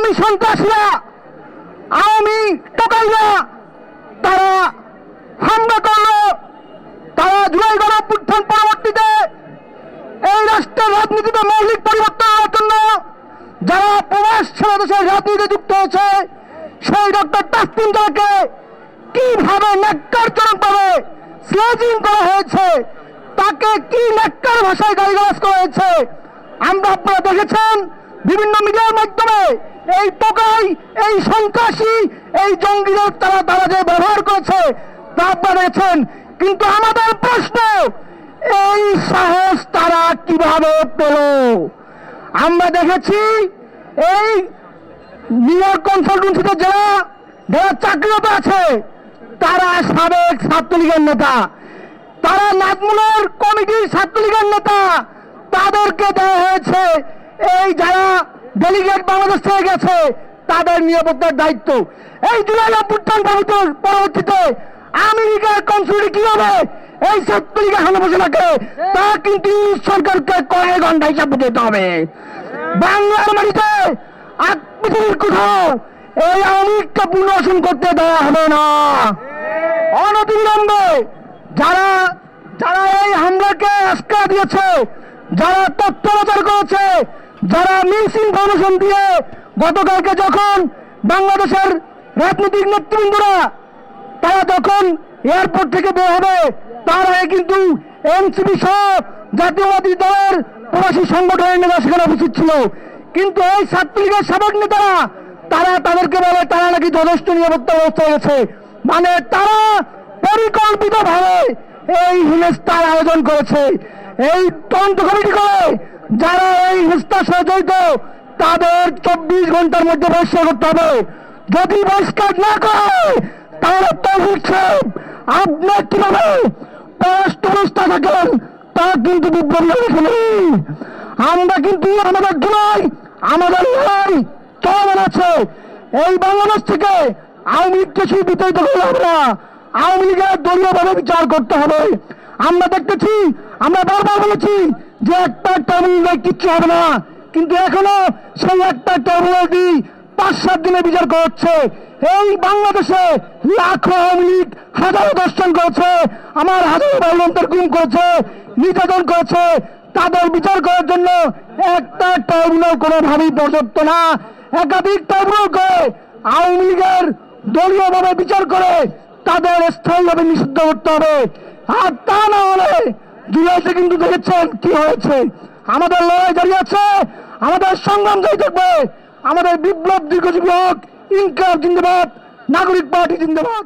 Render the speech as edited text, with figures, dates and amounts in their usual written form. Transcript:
আওয়ামী সন্ত্রাসীরা, আওয়ামী টোকাইরা তারা হামলা করলো। তারা জুলাই গণঅভ্যুত্থান পরবর্তীতে এই রাষ্ট্রের রাজনীতিতে মৌলিক পরিবর্তন আনার জন্য যারা প্রবাস ছেড়ে দেশের রাজনীতিতে যুক্ত হয়েছে, সেই ডক্টর তাসলিম জানাকে কিভাবে ন্যাক্কারজনকভাবে স্লেজিং করা হয়েছে, তাকে কি ন্যাক্কার ভাষায় গালিগালাজ করা হয়েছে, আমরা আপনারা দেখেছেন বিভিন্ন মিডিয়ার মাধ্যমে। এই টোকাই, এই সন্ত্রাসী, এই জঙ্গিদের তারা যে ব্যবহার করেছে তা আপনারা দেখেছেন। কিন্তু আমাদের প্রশ্ন, এই সাহস তারা কিভাবে পেল? আমরা দেখেছি এই নিউ ইয়র্ক কনসালটেন্সিতে যারা চাকরিরত আছে তারা সাবেক ছাত্রলীগের নেতা, তারা নাজমুলের কমিটির ছাত্রলীগের নেতা, তাদেরকে দেওয়া হয়েছে এই যারা ডেলিগেট বাংলাদেশ থেকে গেছে তাদের নিরাপত্তার দায়িত্ব। এই জুলাই অভ্যুত্থান পরবর্তীতে আমেরিকার কনসুলেট কি হবে এই ছাত্রলীগের হানাবসনাকে, তা কিন্তু সরকারকে কয়েক ঘন্টা হিসাব দিতে হবে। বাংলার মাটিতে পৃথিবীর কোথাও এই আওয়ামীকে পুনর্বাসন করতে দেওয়া হবে না। অনতিবিলম্বে যারা যারা এই হামলাকে আস্কা দিয়েছে, যারা তথ্য প্রচার করেছে, যারা মিস ইনফরমেশন দিয়ে গতকালকে যখন বাংলাদেশের রাজনৈতিক নেতৃবৃন্দরা তারা যখন এয়ারপোর্ট থেকে বের হবে, তার আগে কিন্তু এনসিপি সহ জাতীয়বাদী দলের প্রবাসী সংগঠনের নেতা সেখানে উপস্থিত ছিল। কিন্তু এই ছাত্রলীগের সাবেক নেতারা তাদেরকে বলে তারা নাকি যথেষ্ট নিরাপত্তা ব্যবস্থা হয়েছে, মানে তারা পরিকল্পিতভাবে এই হেনস্থার আয়োজন করেছে। এই তদন্ত কমিটি করে যারা এই হেনস্থার সাথে জড়িত তাদের 24 ঘন্টার মধ্যে বহিষ্কার করতে হবে। যদি বহিষ্কার না করে তাহলে তৌফিক সাহেব আপনি কিভাবে পররাষ্ট্র অবস্থা থাকেন তা কিন্তু বিপ্লবী শুনি। আমরা কিন্তু আমাদের নয়, আমাদের লড়াই চলমান আছে। এই বাংলাদেশ থেকে আওয়ামী লীগ কিছু বিতাড়িত করলে হবে না, আওয়ামী লীগের দলীয়ভাবে বিচার করতে হবে। আমরা দেখতেছি, আমরা বারবার বলেছি যে একটা ট্রাইব্যুনাল কিচ্ছু হবে না, কিন্তু এখনো সেই একটা ট্রাইব্যুনালটি 5-7 দিনে বিচার করছে। এই বাংলাদেশে লাখো আওয়ামী লীগ হাজারো দর্শন করেছে, আমার হাজারো ভাইবোনদের গুম করেছে, নির্যাতন করেছে, তাদের বিচার করার জন্য একটা ট্রাইব্যুনাল কোনোভাবেই পর্যাপ্ত না। একাধিক ট্রাইব্যুনাল করে আওয়ামী লীগের দলীয়ভাবে বিচার করে তাদের স্থায়ীভাবে নিষিদ্ধ করতে হবে। আর তা না হলে জুলাইতে কিন্তু দেখেছেন কি হয়েছে। আমাদের লড়াই জারি আছে, আমাদের সংগ্রাম জারি থাকবে। আমাদের বিপ্লব দীর্ঘজীবী হোক। ইনকলাব জিন্দাবাদ, নাগরিক পার্টি জিন্দাবাদ।